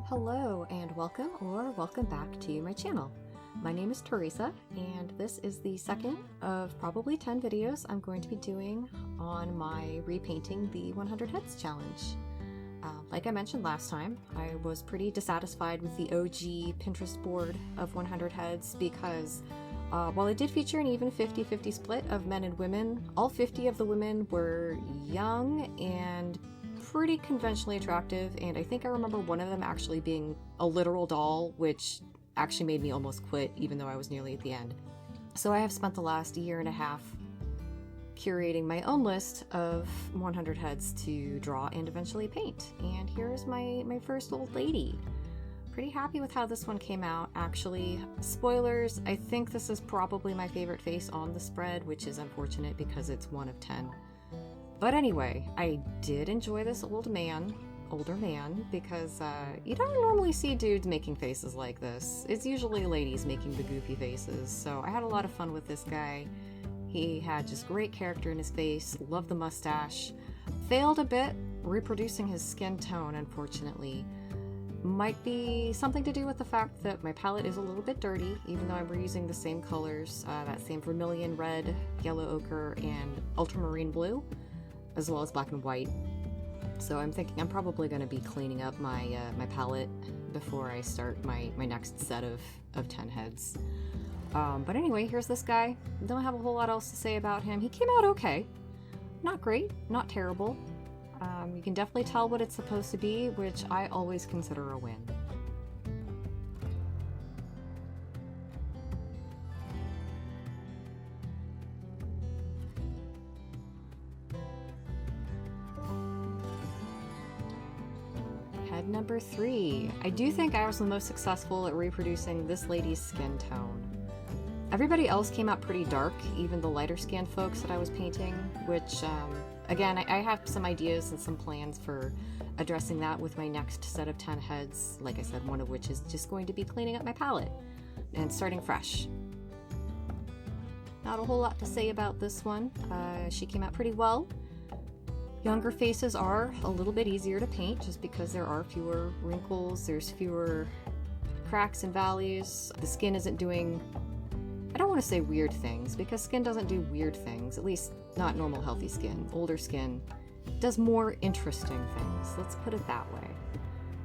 Hello and welcome back to my channel. My name is Teresa and this is the second of probably 10 videos I'm going to be doing on my repainting the 100 heads challenge. Like I mentioned last time, I was pretty dissatisfied with the OG Pinterest board of 100 heads because while it did feature an even 50-50 split of men and women, all 50 of the women were young and pretty conventionally attractive, and I think I remember one of them actually being a literal doll, which actually made me almost quit even though I was nearly at the end. So I have spent the last year and a half curating my own list of 100 heads to draw and eventually paint, and here's my first old lady. Pretty happy with how this one came out, actually. Spoilers, I think this is probably my favorite face on the spread, which is unfortunate because it's one of 10. But anyway, I did enjoy this older man, because you don't normally see dudes making faces like this. It's usually ladies making the goofy faces, so I had a lot of fun with this guy. He had just great character in his face, loved the mustache. Failed a bit reproducing his skin tone, unfortunately. Might be something to do with the fact that my palette is a little bit dirty, even though I'm reusing the same colors, that same vermilion red, yellow ochre, and ultramarine blue, as well as black and white. So I'm thinking I'm probably going to be cleaning up my my palette before I start my next set of 10 heads. But anyway, here's this guy. Don't have a whole lot else to say about him. He came out okay. Not great, not terrible. You can definitely tell what it's supposed to be, which I always consider a win. Head number 3. I do think I was the most successful at reproducing this lady's skin tone. Everybody else came out pretty dark, even the lighter skinned folks that I was painting, which, again, I have some ideas and some plans for addressing that with my next set of 10 heads, like I said, one of which is just going to be cleaning up my palette and starting fresh. Not a whole lot to say about this one. She came out pretty well. Younger faces are a little bit easier to paint just because there are fewer wrinkles, there's fewer cracks and valleys. The skin isn't doing, I don't want to say weird things, because skin doesn't do weird things, at least not normal healthy skin. Older skin does more interesting things, let's put it that way.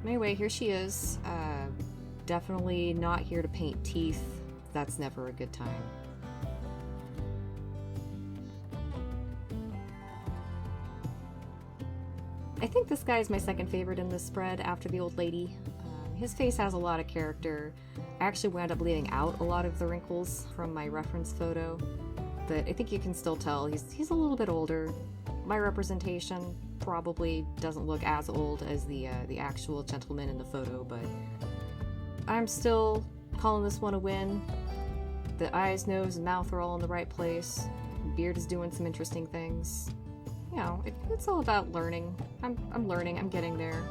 Anyway, here she is. Definitely not here to paint teeth. That's never a good time. I think this guy is my second favorite in this spread after the old lady. His face has a lot of character. I actually wound up leaving out a lot of the wrinkles from my reference photo, but I think you can still tell he's a little bit older. My representation probably doesn't look as old as the actual gentleman in the photo, but I'm still calling this one a win. The eyes, nose, and mouth are all in the right place. Beard is doing some interesting things. You know, it's all about learning. I'm learning, I'm getting there.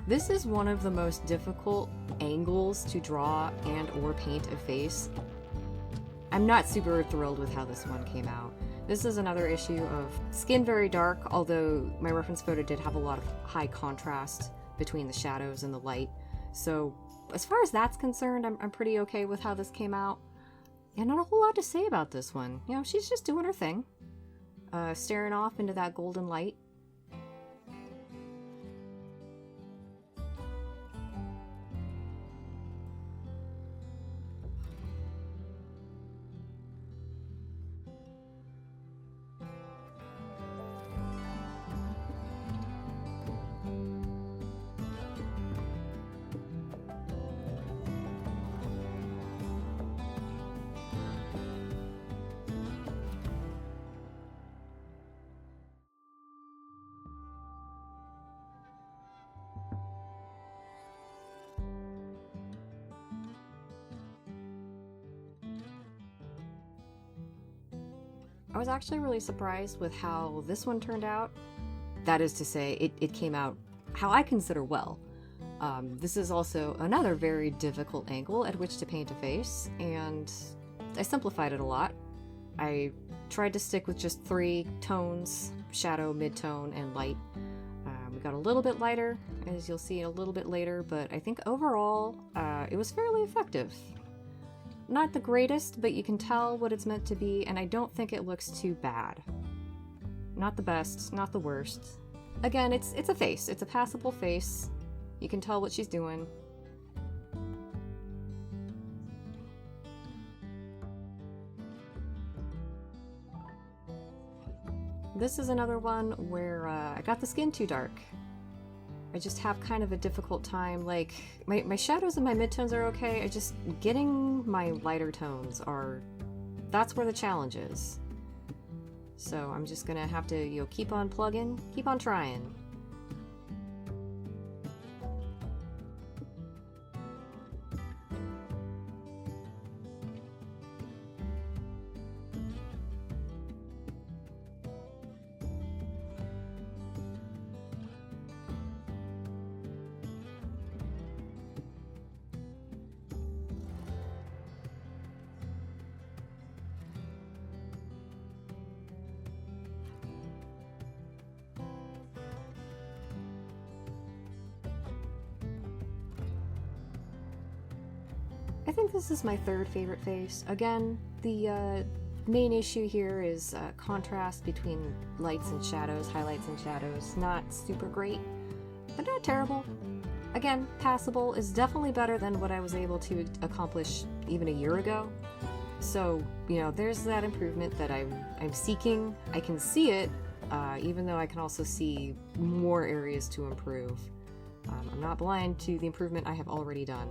This is one of the most difficult angles to draw and or paint a face. I'm not super thrilled with how this one came out. This is another issue of skin very dark, although my reference photo did have a lot of high contrast between the shadows and the light. So as far as that's concerned, I'm pretty okay with how this came out. And not a whole lot to say about this one. You know, she's just doing her thing. Staring off into that golden light. I was actually really surprised with how this one turned out. That is to say, it came out how I consider well. This is also another very difficult angle at which to paint a face, and I simplified it a lot. I tried to stick with just 3 tones: shadow, mid-tone, and light. We got a little bit lighter, as you'll see a little bit later, but I think overall it was fairly effective. Not the greatest, but you can tell what it's meant to be, and I don't think it looks too bad. Not the best, not the worst. Again, it's a face. It's a passable face. You can tell what she's doing. This is another one where I got the skin too dark. I just have kind of a difficult time, like, my shadows and my midtones are okay, getting my lighter tones that's where the challenge is. So I'm just gonna have to, keep on plugging, keep on trying. I think this is my 3rd favorite face. Again, the main issue here is contrast between lights and shadows, highlights and shadows. Not super great, but not terrible. Again, passable is definitely better than what I was able to accomplish even a year ago. So, there's that improvement that I'm seeking. I can see it, even though I can also see more areas to improve. I'm not blind to the improvement I have already done.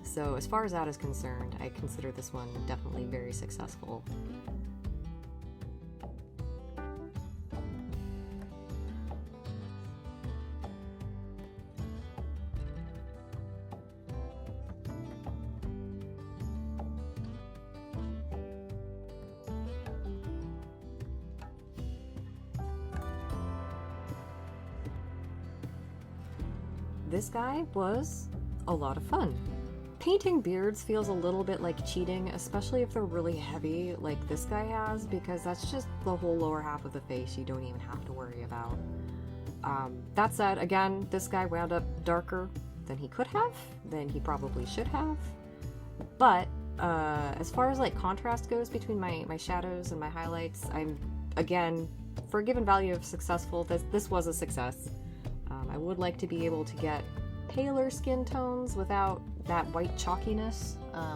So as far as that is concerned, I consider this one definitely very successful. This guy was a lot of fun. Painting beards feels a little bit like cheating, especially if they're really heavy like this guy has, because that's just the whole lower half of the face you don't even have to worry about. That said, again, this guy wound up darker than he could have, than he probably should have. But as far as like contrast goes between my shadows and my highlights, I'm, again, for a given value of successful, this was a success. I would like to be able to get paler skin tones without that white chalkiness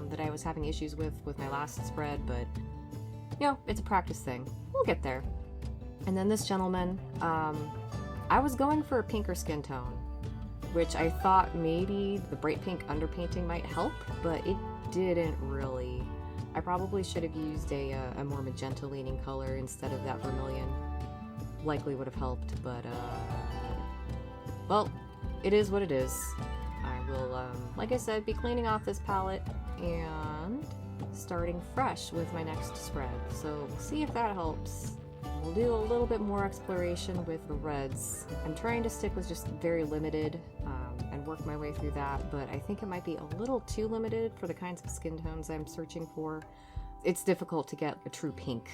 that I was having issues with my last spread, but it's a practice thing. We'll get there. And then this gentleman, I was going for a pinker skin tone, which I thought maybe the bright pink underpainting might help, but it didn't really. I probably should have used a more magenta leaning color instead of that vermilion. Likely would have helped, but well, it is what it is. I will, like I said, be cleaning off this palette and starting fresh with my next spread. So we'll see if that helps. We'll do a little bit more exploration with the reds. I'm trying to stick with just very limited and work my way through that, but I think it might be a little too limited for the kinds of skin tones I'm searching for. It's difficult to get a true pink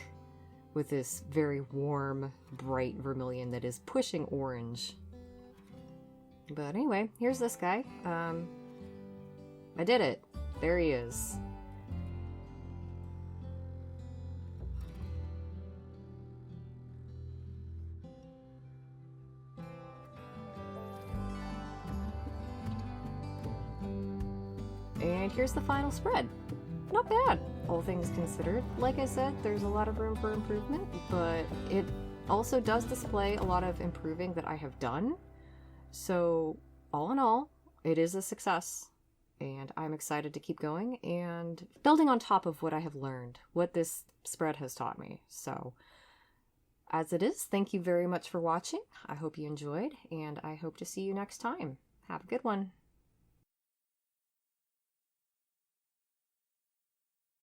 with this very warm, bright vermilion that is pushing orange. But anyway, here's this guy. I did it. There he is. And here's the final spread. Not bad, all things considered. Like I said, there's a lot of room for improvement, but it also does display a lot of improving that I have done. So, all in all, it is a success, and I'm excited to keep going and building on top of what I have learned, what this spread has taught me. So, as it is, thank you very much for watching. I hope you enjoyed, and I hope to see you next time. Have a good one.